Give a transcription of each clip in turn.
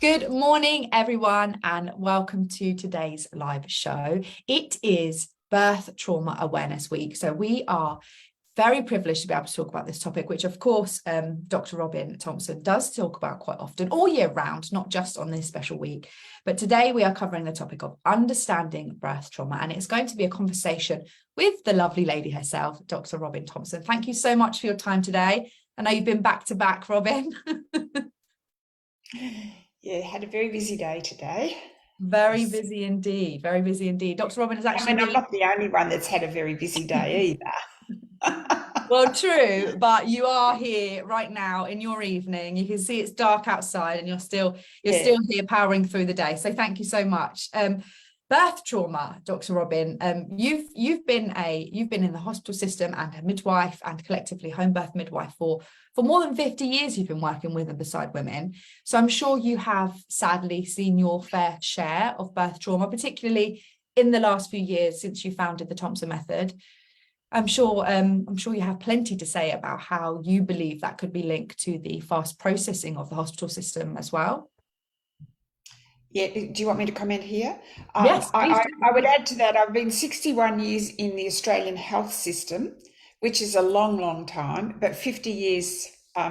Good morning, everyone, and welcome to today's live show. It is Birth Trauma Awareness Week, so we are very privileged to be able to talk about this topic, which of course Dr. Robyn Thompson does talk about quite often, all year round, not just on this special week. But today we are covering the topic of understanding birth trauma, and it's going to be a conversation with the lovely lady herself, Dr. Robyn Thompson. Thank you so much for your time today. I know you've been back to back, Robyn. Yeah, had a very busy day today. Very busy indeed. Very busy indeed. Dr. Robyn is actually. I'm not the only one that's had a very busy day either. Well, true, but you are here right now in your evening. You can see it's dark outside, and you're still here powering through the day. So thank you so much. Birth trauma, Dr. Robyn. You've been in the hospital system and a midwife and collectively home birth midwife for more than 50 years. You've been working with and beside women. So I'm sure you have sadly seen your fair share of birth trauma, particularly in the last few years since you founded the Thompson Method. I'm sure you have plenty to say about how you believe that could be linked to the fast processing of the hospital system as well. Yeah, do you want me to comment here? Yes, please. I would add to that, I've been 61 years in the Australian health system, which is a long, long time, but 50 years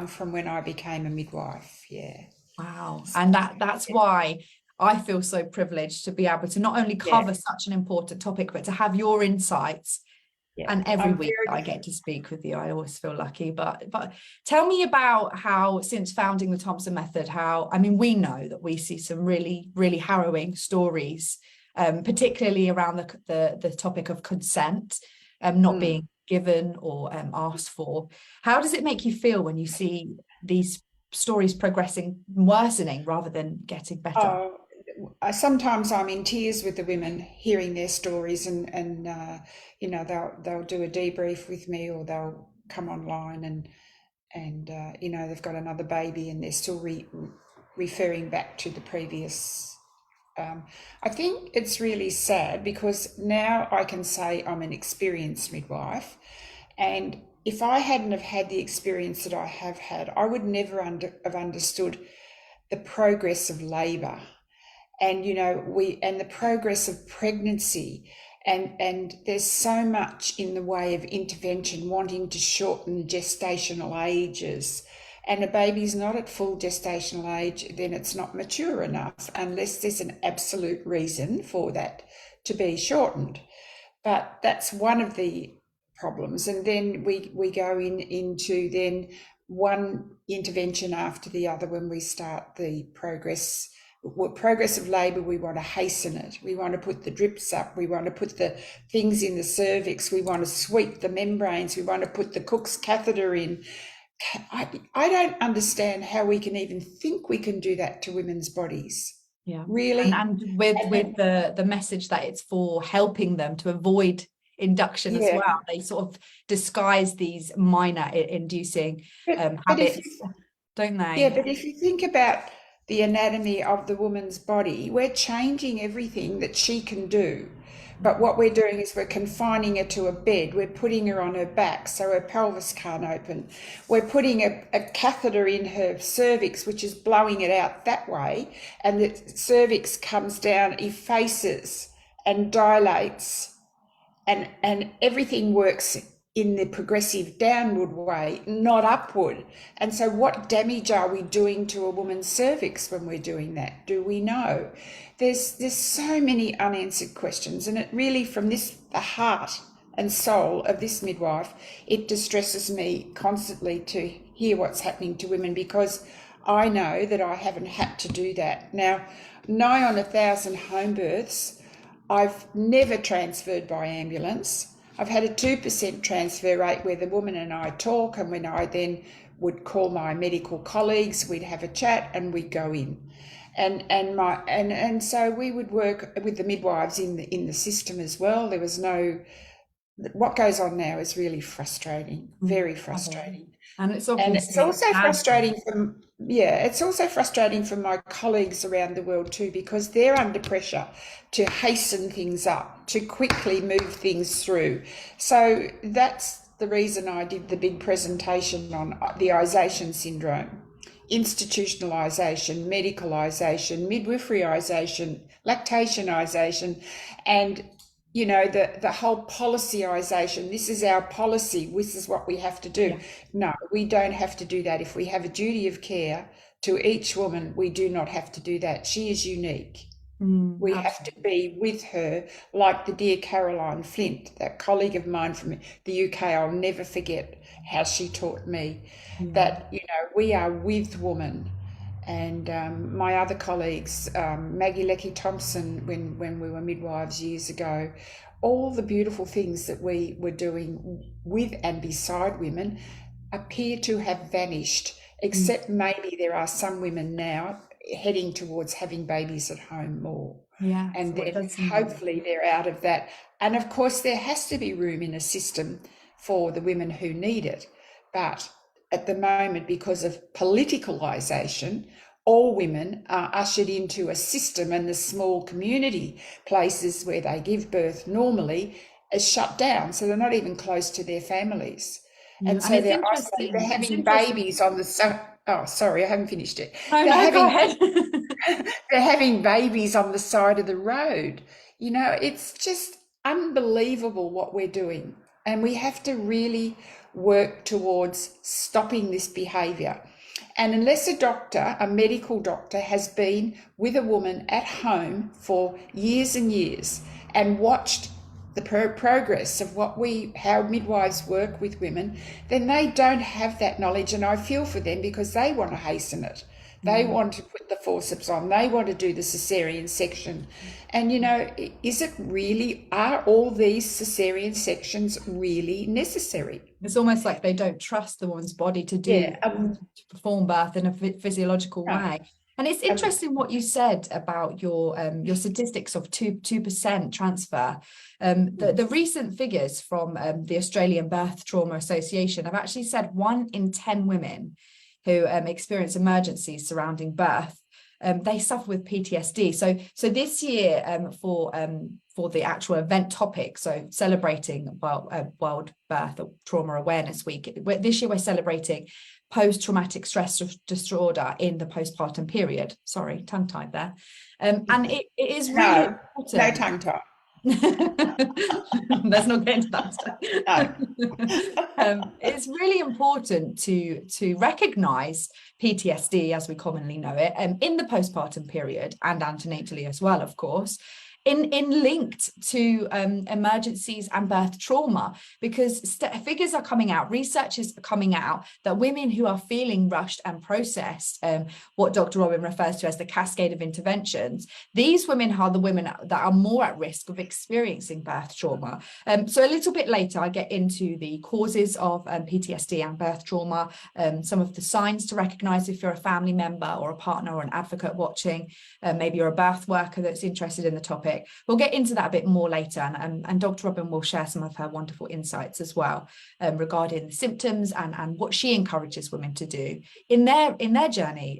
from when I became a midwife, yeah. Wow, and that's why I feel so privileged to be able to not only cover such an important topic, but to have your insights. Yeah, and every week that I get to speak with you, I always feel lucky. But tell me about how, since founding the Thompson Method, we know that we see some really, really harrowing stories, particularly around the topic of consent, not being given or asked for. How does it make you feel when you see these stories progressing, worsening rather than getting better? Sometimes I'm in tears with the women hearing their stories, and they'll do a debrief with me, or they'll come online and they've got another baby and they're still referring back to the previous. I think it's really sad because now I can say I'm an experienced midwife, and if I hadn't have had the experience that I have had, I would never have understood the progress of labour. And the progress of pregnancy, and there's so much in the way of intervention wanting to shorten gestational ages, and a baby's not at full gestational age, then it's not mature enough unless there's an absolute reason for that to be shortened. But that's one of the problems, and then we go into then one intervention after the other when we start the progress of labour. We want to hasten it. We want to put the drips up. We want to put the things in the cervix. We want to sweep the membranes. We want to put the Cook's catheter in. I don't understand how we can even think we can do that to women's bodies. Yeah, really. And with the message that it's for helping them to avoid induction as well. They sort of disguise these minor inducing habits, don't they? Yeah, but if you think about the anatomy of the woman's body, we're changing everything that she can do. But what we're doing is we're confining her to a bed. We're putting her on her back so her pelvis can't open. We're putting a catheter in her cervix, which is blowing it out that way. And the cervix comes down, effaces and dilates. And everything works in the progressive downward way, not upward. And so what damage are we doing to a woman's cervix when we're doing that? Do we know? There's so many unanswered questions, and it really, from the heart and soul of this midwife, it distresses me constantly to hear what's happening to women, because I know that I haven't had to do that. Now, 9 on 1,000 home births, I've never transferred by ambulance. I've had a 2% transfer rate where the woman and I talk, and when I then would call my medical colleagues, we'd have a chat and we'd go in. And so we would work with the midwives in the system as well. There was no, what goes on now is really frustrating, very frustrating. And it's also frustrating from my colleagues around the world too, because they're under pressure to hasten things up, to quickly move things through. So that's the reason I did the big presentation on the Isation syndrome. institutionalisation, medicalisation, midwiferyisation, lactationisation, and you know, the whole policyisation. This is our policy. This is what we have to do. Yeah. No, we don't have to do that. If we have a duty of care to each woman, we do not have to do that. She is unique. We have to be with her, like the dear Caroline Flint, that colleague of mine from the UK. I'll never forget how she taught me that, you know, we are with woman. And my other colleagues, Maggie Lecky Thompson, when we were midwives years ago, all the beautiful things that we were doing with and beside women appear to have vanished, except maybe there are some women now heading towards having babies at home more. Yeah, and then hopefully they're out of that. And of course, there has to be room in a system for the women who need it. But at the moment, because of politicalisation, all women are ushered into a system, and the small community places where they give birth normally is shut down. So they're not even close to their families. And so they're having babies on the... Oh, sorry, I haven't finished it. Go ahead. They're having babies on the side of the road. You know, it's just unbelievable what we're doing. And we have to really work towards stopping this behaviour. And unless a doctor, a medical doctor, has been with a woman at home for years and years and watched the progress of how midwives work with women, then they don't have that knowledge. And I feel for them, because they want to hasten it. They want to put the forceps on. They want to do the cesarean section. And, you know, are all these cesarean sections really necessary? It's almost like they don't trust the woman's body to to perform birth in a physiological way. And it's interesting what you said about your statistics of 2% transfer. The recent figures from the Australian Birth Trauma Association have actually said 1 in 10 women who experience emergencies surrounding birth, they suffer with PTSD. So this year, for the actual event topic, so celebrating World Birth Trauma Awareness Week, this year we're celebrating post-traumatic stress disorder in the postpartum period. Sorry, tongue-tied there. And it is really important. No tongue-tied. Let's not get into that stuff. It's really important to recognize PTSD, as we commonly know it, in the postpartum period and antenatally as well, of course, in linked to emergencies and birth trauma, because figures are coming out, research is coming out that women who are feeling rushed and processed, what Dr. Robyn refers to as the cascade of interventions, these women are the women that are more at risk of experiencing birth trauma. So a little bit later, I get into the causes of PTSD and birth trauma, some of the signs to recognize if you're a family member or a partner or an advocate watching, maybe you're a birth worker that's interested in the topic. We'll get into that a bit more later, and Dr. Robyn will share some of her wonderful insights as well regarding the symptoms and what she encourages women to do in their journey,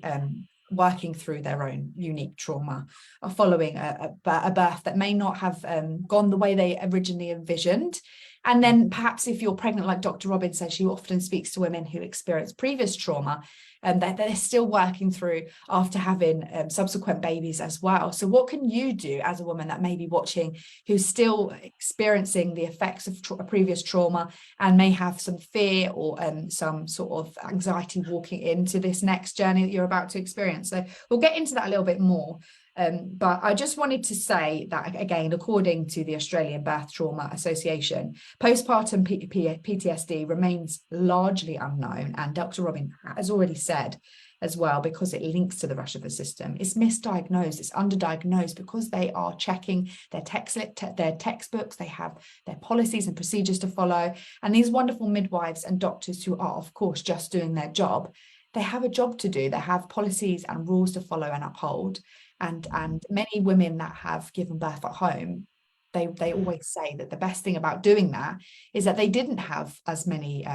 working through their own unique trauma or following a birth that may not have gone the way they originally envisioned. And then perhaps if you're pregnant, like Dr. Robyn says, she often speaks to women who experience previous trauma and that they're still working through after having subsequent babies as well. So what can you do as a woman that may be watching who's still experiencing the effects of previous trauma and may have some fear or some sort of anxiety walking into this next journey that you're about to experience? So we'll get into that a little bit more. But I just wanted to say that, again, according to the Australian Birth Trauma Association, postpartum PTSD remains largely unknown. And Dr. Robyn has already said as well, because it links to the rush of the system, it's misdiagnosed, it's underdiagnosed because they are checking their textbooks, they have their policies and procedures to follow. And these wonderful midwives and doctors who are, of course, just doing their job, they have a job to do. They have policies and rules to follow and uphold. And many women that have given birth at home, they always say that the best thing about doing that is that they didn't have as many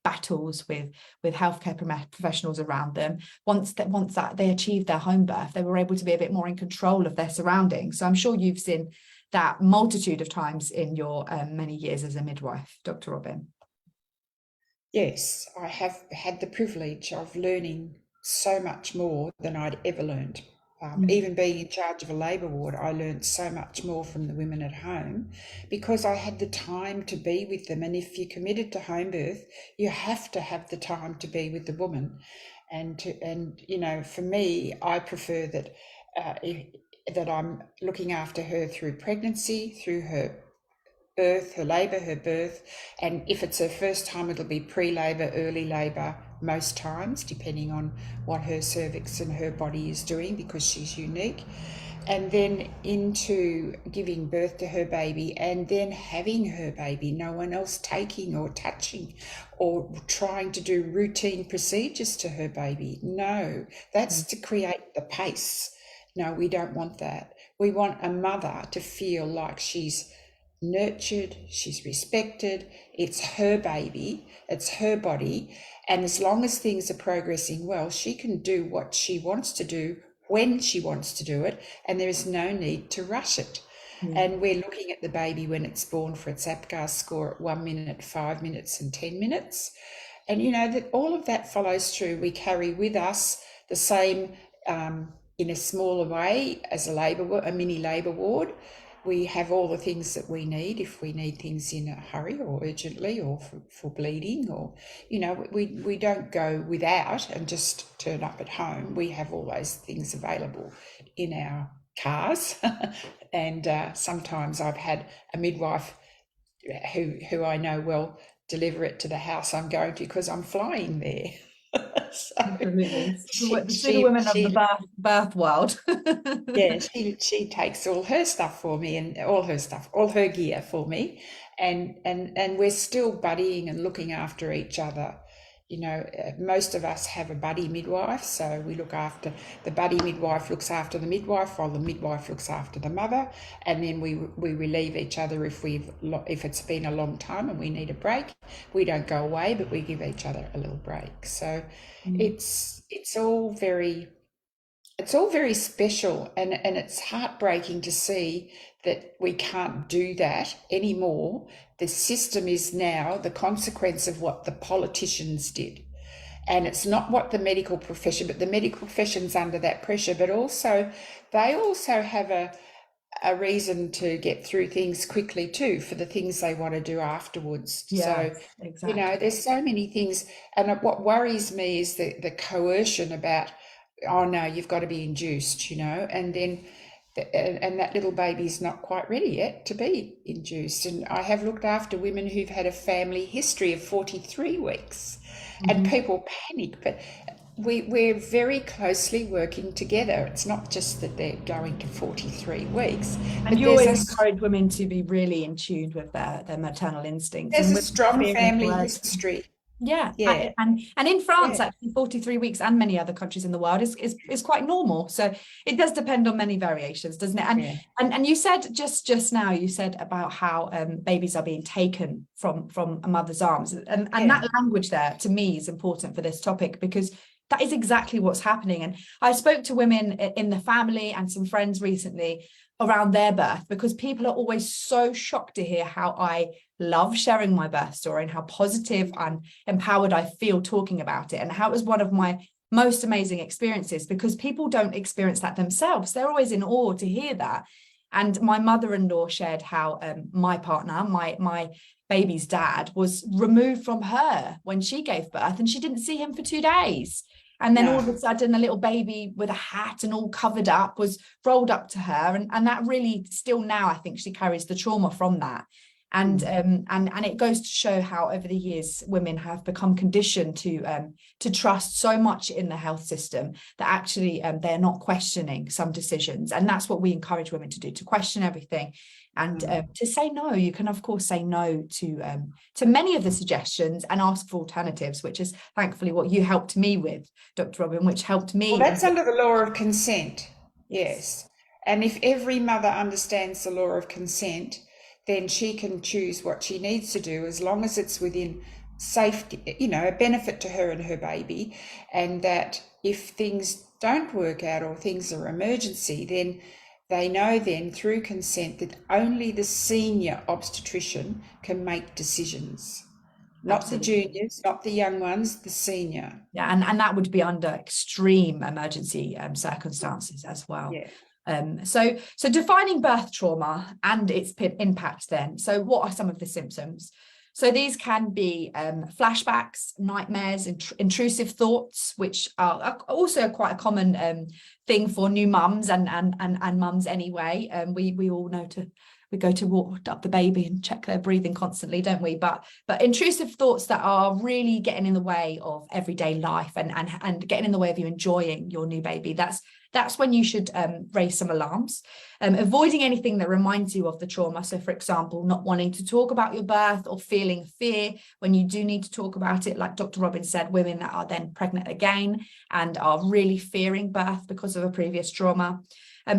battles with healthcare professionals around them. Once that they achieved their home birth, they were able to be a bit more in control of their surroundings. So I'm sure you've seen that multitude of times in your many years as a midwife, Dr. Robyn. Yes, I have had the privilege of learning so much more than I'd ever learned. Even being in charge of a labour ward, I learned so much more from the women at home because I had the time to be with them. And if you're committed to home birth, you have to have the time to be with the woman. And you know, for me, I prefer that that I'm looking after her through pregnancy, through her birth, her labour, her birth, and if it's her first time, it'll be pre-labour, early labour, most times, depending on what her cervix and her body is doing, because she's unique. And then into giving birth to her baby, and then having her baby, no one else taking or touching or trying to do routine procedures to her baby. No, that's to create the pace. No, we don't want that. We want a mother to feel like she's nurtured, she's respected, it's her baby, it's her body, and as long as things are progressing well, she can do what she wants to do when she wants to do it, and there is no need to rush it. And we're looking at the baby when it's born for its APGAR score at 1 minute, 5 minutes and 10 minutes. And you know that all of that follows through. We carry with us the same in a smaller way as a mini labour ward. We have all the things that we need if we need things in a hurry or urgently or for bleeding, or, you know, we don't go without and just turn up at home. We have all those things available in our cars. And sometimes I've had a midwife who I know well deliver it to the house I'm going to because I'm flying there. So Absolutely. The women of the birth world. Yeah, she takes all her stuff for me, and all her gear for me, and we're still buddying and looking after each other. You know, most of us have a buddy midwife, so we look after the buddy midwife looks after the midwife while the midwife looks after the mother, and then we relieve each other if it's been a long time and we need a break. We don't go away, but we give each other a little break. So it's all very special, and it's heartbreaking to see that we can't do that anymore. The system is now the consequence of what the politicians did. And it's not what the medical profession, but the medical profession's under that pressure, but also they also have a reason to get through things quickly too, for the things they want to do afterwards. Yes, so exactly. You know, there's so many things, and what worries me is the coercion about, oh no, you've got to be induced, you know, and then and that little baby's not quite ready yet to be induced. And I have looked after women who've had a family history of 43 weeks, and people panic, but we're very closely working together. It's not just that they're going to 43 weeks. And you always encourage women to be really in tune with their maternal instincts. There's a strong family history. Yeah. And in France, actually, 43 weeks and many other countries in the world is quite normal. So it does depend on many variations, doesn't it? And you said just now, you said about how babies are being taken from a mother's arms, and that language there to me is important for this topic, because that is exactly what's happening. And I spoke to women in the family and some friends recently around their birth, because people are always so shocked to hear how I love sharing my birth story and how positive and empowered I feel talking about it, and how it was one of my most amazing experiences, because people don't experience that themselves. They're always in awe to hear that. And my mother-in-law shared how my partner, my baby's dad, was removed from her when she gave birth, and she didn't see him for 2 days. And then all of a sudden, a little baby with a hat and all covered up was rolled up to her. And that really, still now, I think she carries the trauma from that. And it goes to show how over the years, women have become conditioned to trust so much in the health system that actually they're not questioning some decisions. And that's what we encourage women to do, to question everything. And to say no. You can, of course, say no to many of the suggestions and ask for alternatives, which is thankfully what you helped me with, Dr. Robyn, which helped me. Well, that's under the law of consent. Yes. And if every mother understands the law of consent, then she can choose what she needs to do, as long as it's within safety, you know, a benefit to her and her baby. And that if things don't work out or things are emergency, then they know then through consent that only the senior obstetrician can make decisions. Not the Absolutely. juniors, not the young ones, the senior. Yeah, and that would be under extreme emergency circumstances as well. Yeah. So defining birth trauma and its impact then. So what are some of the symptoms? So these can be flashbacks, nightmares, intrusive thoughts, which are also quite a common thing for new mums and mums anyway. We all know we go to walk up the baby and check their breathing constantly, don't we? But intrusive thoughts that are really getting in the way of everyday life and getting in the way of you enjoying your new baby. That's when you should raise some alarms. Avoiding anything that reminds you of the trauma. So, for example, not wanting to talk about your birth or feeling fear when you do need to talk about it. Like Dr. Robyn said, women that are then pregnant again and are really fearing birth because of a previous trauma.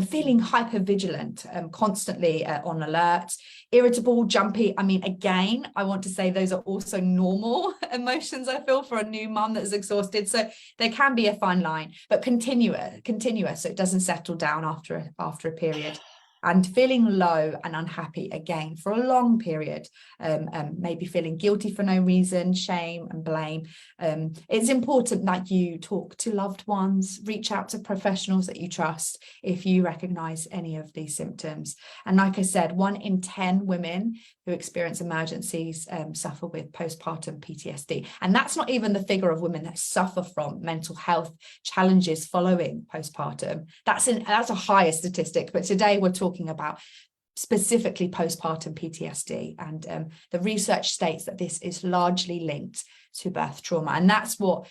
Feeling hypervigilant, constantly on alert, irritable, jumpy. I mean, again, I want to say those are also normal emotions, I feel, for a new mum that's exhausted. So there can be a fine line, but continuous, so it doesn't settle down after a period. And feeling low and unhappy again for a long period, maybe feeling guilty for no reason, shame and blame. It's important that you talk to loved ones, reach out to professionals that you trust if you recognize any of these symptoms. And like I said, 1 in 10 women who experience emergencies suffer with postpartum PTSD. And that's not even the figure of women that suffer from mental health challenges following postpartum. That's a higher statistic, but today we're talking about specifically postpartum PTSD, and the research states that this is largely linked to birth trauma. And that's what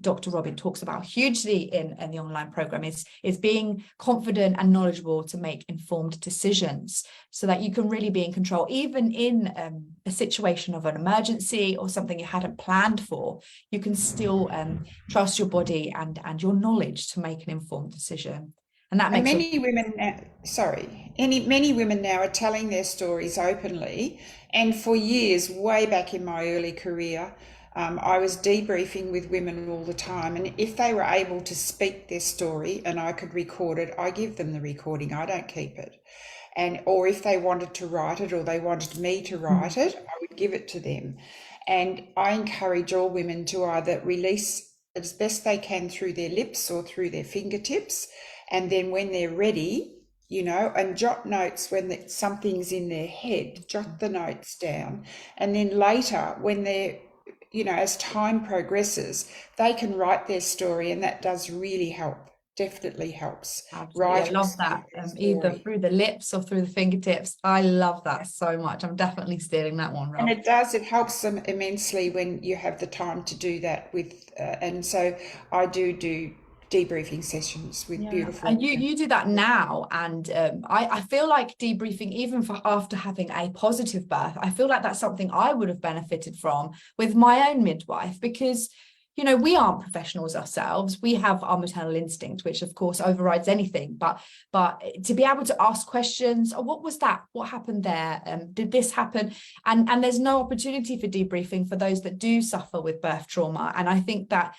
Dr. Robyn talks about hugely in the online program, is being confident and knowledgeable to make informed decisions so that you can really be in control, even in a situation of an emergency or something you hadn't planned for. You can still trust your body and your knowledge to make an informed decision. And that makes many women now, many women now are telling their stories openly. And for years, way back in my early career, I was debriefing with women all the time. And if they were able to speak their story and I could record it, I give them the recording. I don't keep it. Or if they wanted to write it or they wanted me to write it, I would give it to them. And I encourage all women to either release as best they can through their lips or through their fingertips. And then when they're ready, and jot notes when something's in their head, jot the notes down. And then later, when they're, as time progresses, they can write their story, and that does really help. Definitely helps. Right. I love that. Either through the lips or through the fingertips. I love that so much. I'm definitely stealing that one, Rob. And it helps them immensely when you have the time to do that with, and so I do debriefing sessions with beautiful and you do that now, and I feel like debriefing, even for after having a positive birth, I feel like that's something I would have benefited from with my own midwife, because we aren't professionals ourselves. We have our maternal instinct, which of course overrides anything, but to be able to ask questions, what was that, what happened there, did this happen, and there's no opportunity for debriefing for those that do suffer with birth trauma. And I think that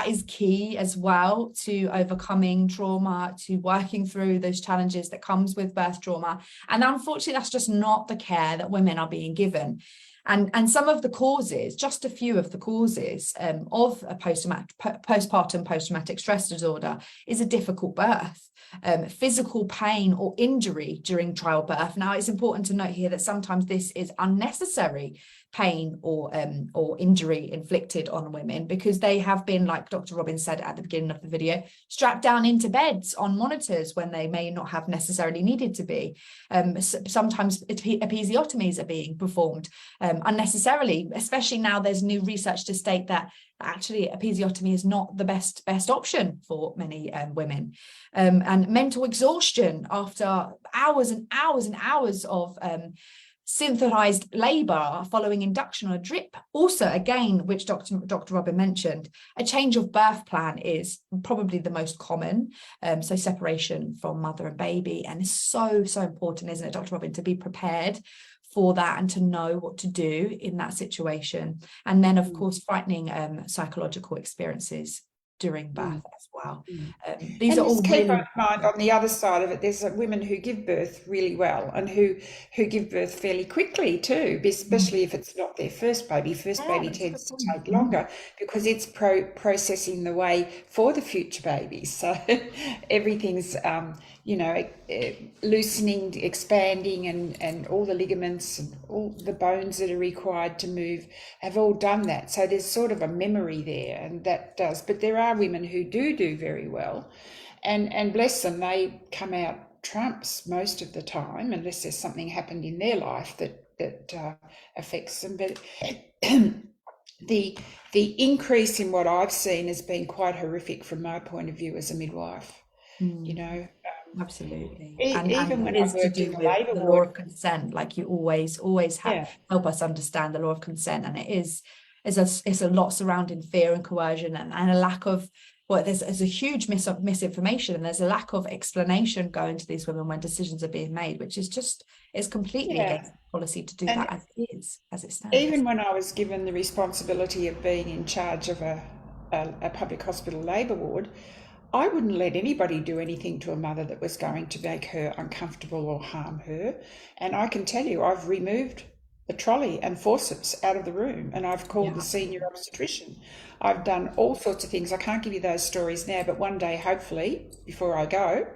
is key as well to overcoming trauma, to working through those challenges that comes with birth trauma. And unfortunately, that's just not the care that women are being given. And some of the causes, just a few of the causes of a postpartum post-traumatic stress disorder, is a difficult birth, physical pain or injury during childbirth. Now, it's important to note here that sometimes this is unnecessary pain or injury inflicted on women, because they have been, like Dr. Robyn said at the beginning of the video, strapped down into beds on monitors when they may not have necessarily needed to be. Sometimes episiotomies are being performed unnecessarily, especially now there's new research to state that actually episiotomy is not the best option for many women. And mental exhaustion after hours and hours and hours of synthesized labor following induction on a drip. Also, again, which Dr. Robyn mentioned, a change of birth plan is probably the most common. So separation from mother and baby, and it's so important, isn't it, Dr. Robyn, to be prepared for that and to know what to do in that situation. And then, of course, frightening psychological experiences during birth as well. Mm. These And are all just keep really in mind on the other side of it, there's women who give birth really well and who give birth fairly quickly too, especially if it's not their first baby. First yeah, baby that's a good tends to point. take longer because it's processing the way for the future babies. So everything's, loosening, expanding, and all the ligaments and all the bones that are required to move have all done that. So there's sort of a memory there, and that does. But there are women who do very well, and bless them, they come out trumps most of the time, unless there's something happened in their life that affects them. But the increase in what I've seen has been quite horrific from my point of view as a midwife. You know, absolutely. even And when it I is to worked in do the with labour the law ward. of consent, like you always Yeah. help us understand the law of consent. And it's a lot surrounding fear and coercion and a lack of, well, there's a huge misinformation, and there's a lack of explanation going to these women when decisions are being made, which is just, it's completely against policy to do And that as it stands. even when I was given the responsibility of being in charge of a public hospital labour ward, I wouldn't let anybody do anything to a mother that was going to make her uncomfortable or harm her. And I can tell you, I've removed the trolley and forceps out of the room, and I've called the senior obstetrician. I've done all sorts of things. I can't give you those stories now, but one day, hopefully, before I go,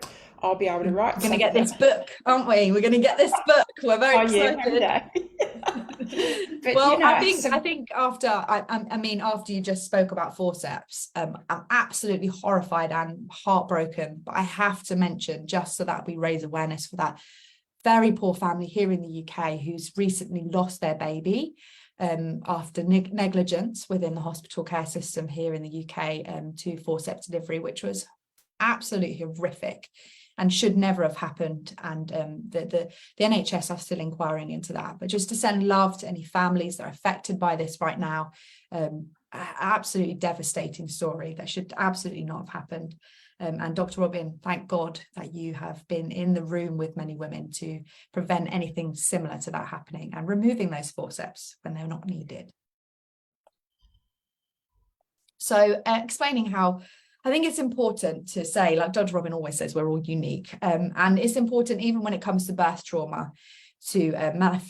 I'll be able to write. We're going to get this book, aren't we? We're going to get this book. We're very excited. But, well, I think after after you just spoke about forceps, I'm absolutely horrified and heartbroken. But I have to mention, just so that we raise awareness for that very poor family here in the UK who's recently lost their baby after negligence within the hospital care system here in the UK to forceps delivery, which was absolutely horrific and should never have happened. And the NHS are still inquiring into that. But just to send love to any families that are affected by this right now, absolutely devastating story that should absolutely not have happened. And Dr. Robyn, thank God that you have been in the room with many women to prevent anything similar to that happening and removing those forceps when they're not needed. So explaining how I think it's important to say, like Dr. Robyn always says, we're all unique. And it's important, even when it comes to birth trauma, to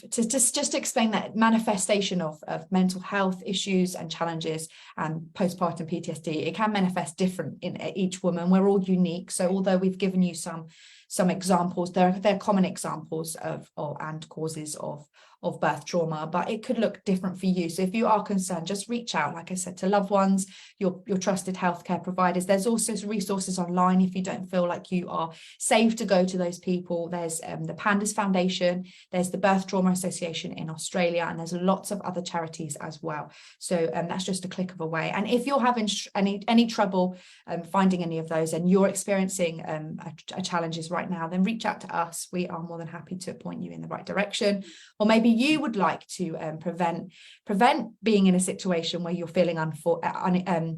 just explain that manifestation of mental health issues and challenges and postpartum PTSD. It can manifest different in each woman. We're all unique. So although we've given you some examples, they're common examples and causes of birth trauma, but it could look different for you. So if you are concerned, just reach out, like I said, to loved ones, your trusted healthcare providers. There's also resources online if you don't feel like you are safe to go to those people. There's the Pandas Foundation, there's the Birth Trauma Association in Australia, and there's lots of other charities as well. So that's just a click of away. And if you're having any trouble finding any of those and you're experiencing challenges right now, then reach out to us. We are more than happy to point you in the right direction. Or maybe you would like to prevent being in a situation where you're feeling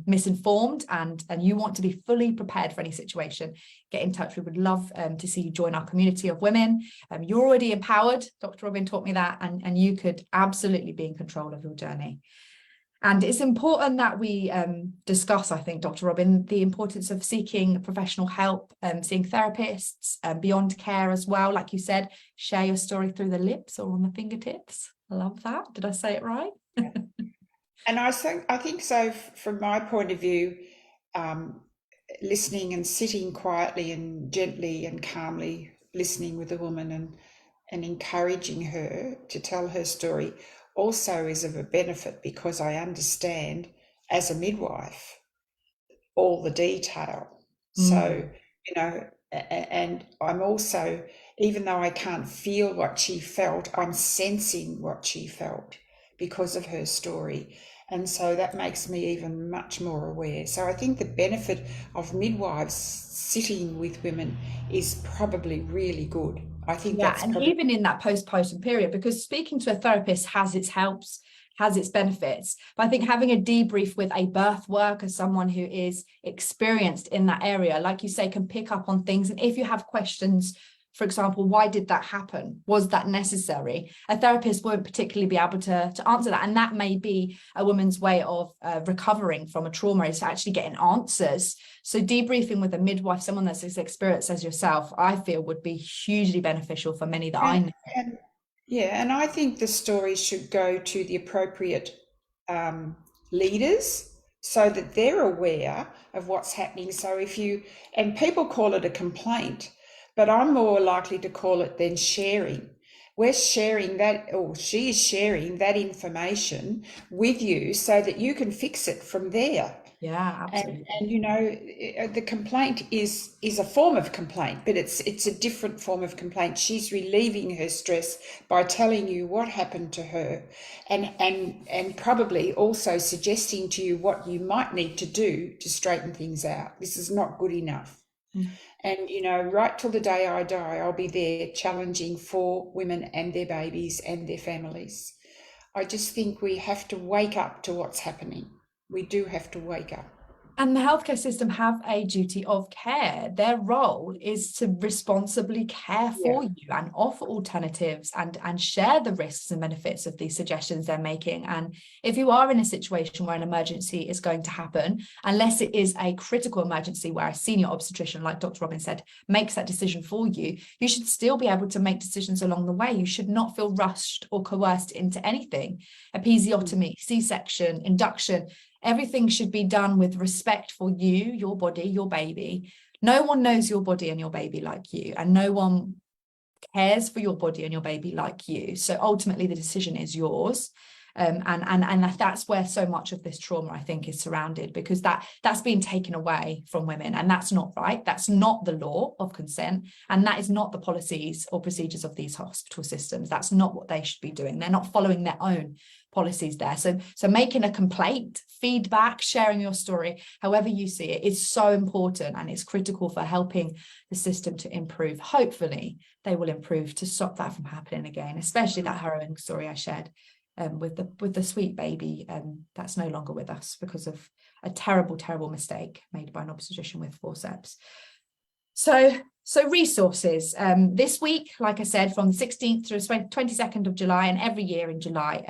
misinformed and you want to be fully prepared for any situation. Get in touch. We would love to see you join our community of women. You're already empowered. Dr. Robyn taught me that, and you could absolutely be in control of your journey. And it's important that we discuss, I think, Dr. Robyn, the importance of seeking professional help, seeing therapists, beyond care as well. Like you said, share your story through the lips or on the fingertips. I love that. Did I say it right? And I think so, from my point of view, listening and sitting quietly and gently and calmly listening with a woman and encouraging her to tell her story also is of a benefit, because I understand as a midwife all the detail. So, and I'm also, even though I can't feel what she felt, I'm sensing what she felt because of her story. And so that makes me even much more aware. So I think the benefit of midwives sitting with women is probably really good. I think that's and even in that postpartum period, because speaking to a therapist has its helps, has its benefits. But I think having a debrief with a birth worker, someone who is experienced in that area, like you say, can pick up on things. And if you have questions for example, why did that happen? Was that necessary? A therapist won't particularly be able to answer that. And that may be a woman's way of recovering from a trauma, is actually getting answers. So debriefing with a midwife, someone that's as experienced as yourself, I feel would be hugely beneficial for many that I know. And I think the stories should go to the appropriate leaders so that they're aware of what's happening. So and people call it a complaint, but I'm more likely to call it then sharing. We're sharing that, or she is sharing that information with you so that you can fix it from there. Yeah, absolutely. And the complaint is a form of complaint, but it's a different form of complaint. She's relieving her stress by telling you what happened to her, and probably also suggesting to you what you might need to do to straighten things out. This is not good enough. And right till the day I die, I'll be there challenging for women and their babies and their families. I just think we have to wake up to what's happening. We do have to wake up. And the healthcare system have a duty of care. Their role is to responsibly care for you and offer alternatives and share the risks and benefits of these suggestions they're making. And if you are in a situation where an emergency is going to happen, unless it is a critical emergency where a senior obstetrician, like Dr. Robyn said, makes that decision for you, you should still be able to make decisions along the way. You should not feel rushed or coerced into anything. Episiotomy, C-section, induction, everything should be done with respect for you, your body, your baby. No one knows your body and your baby like you, and no one cares for your body and your baby like you. So ultimately the decision is yours. And that's where so much of this trauma, I think, is surrounded, because that's being taken away from women, and that's not right. That's not the law of consent, and that is not the policies or procedures of these hospital systems. That's not what they should be doing. They're not following their own policies there. So making a complaint, feedback, sharing your story, however you see it, is so important, and it's critical for helping the system to improve. Hopefully they will improve to stop that from happening again, especially that harrowing story I shared with the sweet baby that's no longer with us because of a terrible mistake made by an obstetrician with forceps. So resources this week, like I said, from the 16th to the 22nd of July, and every year in July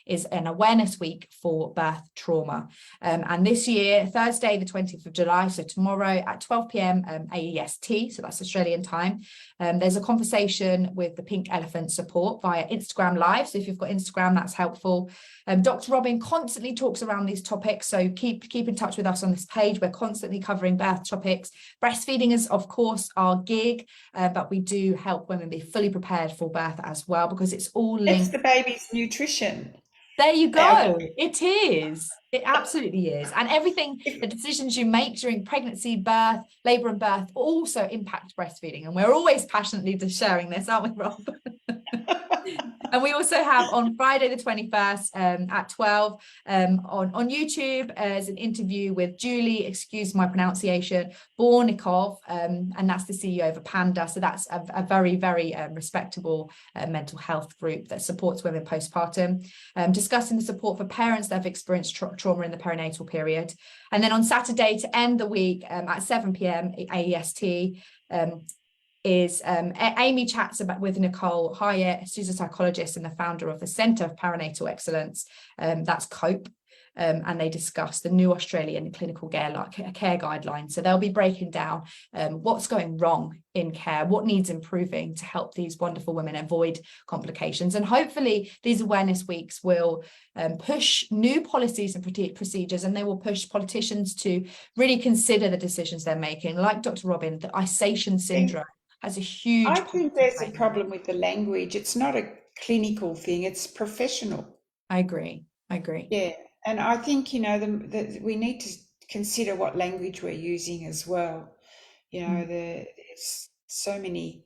is an awareness week for birth trauma. And this year, Thursday, the 20th of July, so tomorrow at 12 p.m. AEST, so that's Australian time, there's a conversation with the Pink Elephant support via Instagram Live. So if you've got Instagram, that's helpful. Dr. Robyn constantly talks around these topics, so keep in touch with us on this page. We're constantly covering birth topics. Breastfeeding is, of course, our gig, but we do help women be fully prepared for birth as well, because it's all linked. It's the baby's nutrition. There you go. It is. It absolutely is. And everything, the decisions you make during pregnancy, birth, labour and birth also impact breastfeeding. And we're always passionately just sharing this, aren't we, Rob? And we also have on Friday the 21st at 12 on YouTube as an interview with Julie, excuse my pronunciation, Bornikov, and that's the CEO of Panda. So that's a very, very respectable mental health group that supports women postpartum, discussing the support for parents that have experienced trauma in the perinatal period. And then on Saturday, to end the week at 7 p.m. AEST, is Amy chats with Nicole Hyatt, who's a psychologist and the founder of the Centre of Perinatal Excellence, that's COPE, and they discuss the new Australian clinical care guidelines. So they'll be breaking down what's going wrong in care, what needs improving to help these wonderful women avoid complications. And hopefully these awareness weeks will push new policies and procedures, and they will push politicians to really consider the decisions they're making. Like Dr. Robyn, the Isation syndrome has a huge... I think there's a problem with the language. It's not a clinical thing, it's professional. I agree. Yeah, and I think, we need to consider what language we're using as well. There's so many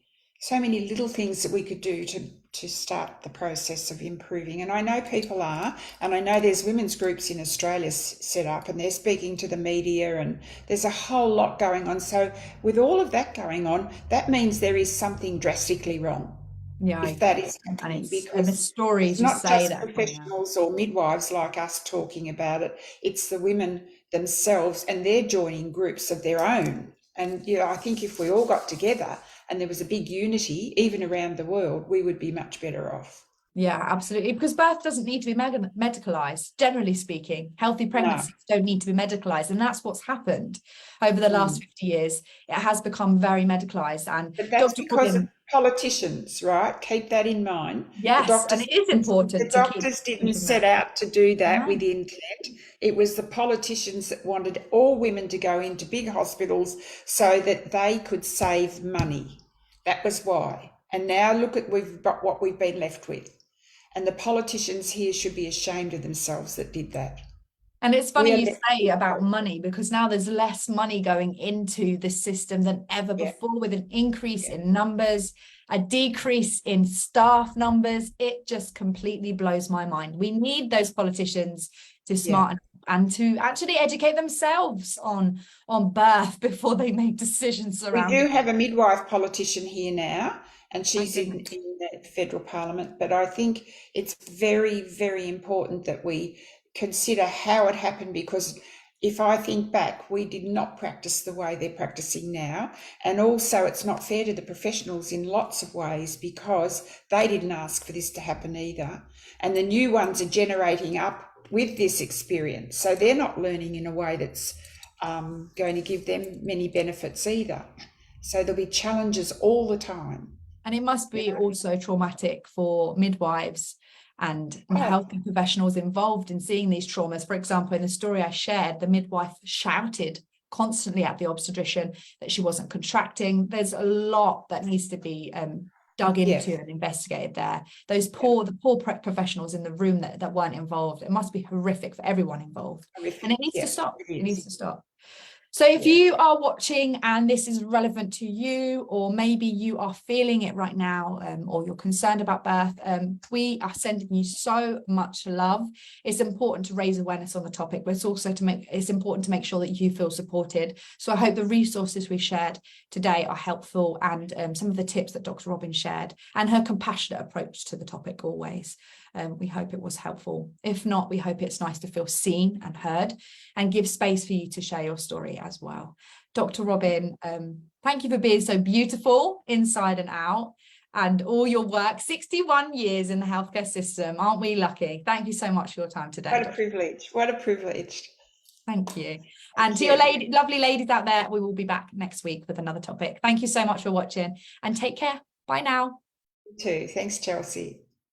little things that we could do to start the process of improving. And I know people are, and I know there's women's groups in Australia set up, and they're speaking to the media, and there's a whole lot going on. So with all of that going on, that means there is something drastically wrong. Yeah, if that is happening, and the stories it's not say just that professionals or midwives like us talking about it, it's the women themselves, and they're joining groups of their own. And I think if we all got together and there was a big unity, even around the world, we would be much better off. Yeah, absolutely. Because birth doesn't need to be medicalized. Generally speaking, healthy No. pregnancies don't need to be medicalized. And that's what's happened over the last 50 years. It has become very medicalized. And But that's Dr. because of Robyn, politicians, right? Keep that in mind. yes, and it is important The to keep doctors didn't keeping set that. out to do that No. with intent. It was the politicians that wanted all women to go into big hospitals so that they could save money. That was why. And now look at what we've been left with. And the politicians here should be ashamed of themselves that did that. And it's funny you say about money, because now there's less money going into the system than ever before, with an increase in numbers, a decrease in staff numbers. It just completely blows my mind. We need those politicians to smarten and to actually educate themselves on birth before they make decisions around We do it. have a midwife politician here now, and she's in the federal parliament, but I think it's very, very important that we consider how it happened, because if I think back, we did not practice the way they're practicing now. And also it's not fair to the professionals in lots of ways, because they didn't ask for this to happen either. And the new ones are generating up with this experience. So they're not learning in a way that's going to give them many benefits either. So there'll be challenges all the time. And it must be also traumatic for midwives and healthcare professionals involved in seeing these traumas. For example, in the story I shared, the midwife shouted constantly at the obstetrician that she wasn't contracting. There's a lot that needs to be dug into and investigated there. Those the poor professionals in the room that weren't involved. It must be horrific for everyone involved. And it needs to stop. It needs to stop. So if you are watching and this is relevant to you, or maybe you are feeling it right now, or you're concerned about birth, we are sending you so much love. It's important to raise awareness on the topic, but it's also it's important to make sure that you feel supported. So I hope the resources we shared today are helpful, and some of the tips that Dr. Robyn shared, and her compassionate approach to the topic always. We hope it was helpful. If not, we hope it's nice to feel seen and heard, and give space for you to share your story as well. Dr. Robyn, thank you for being so beautiful inside and out, and all your work. 61 years in the healthcare system. Aren't we lucky? Thank you so much for your time today. What a privilege. What a privilege. Thank you. And to your lovely ladies out there, we will be back next week with another topic. Thank you so much for watching, and take care. Bye now. You too. Thanks, Chelsea.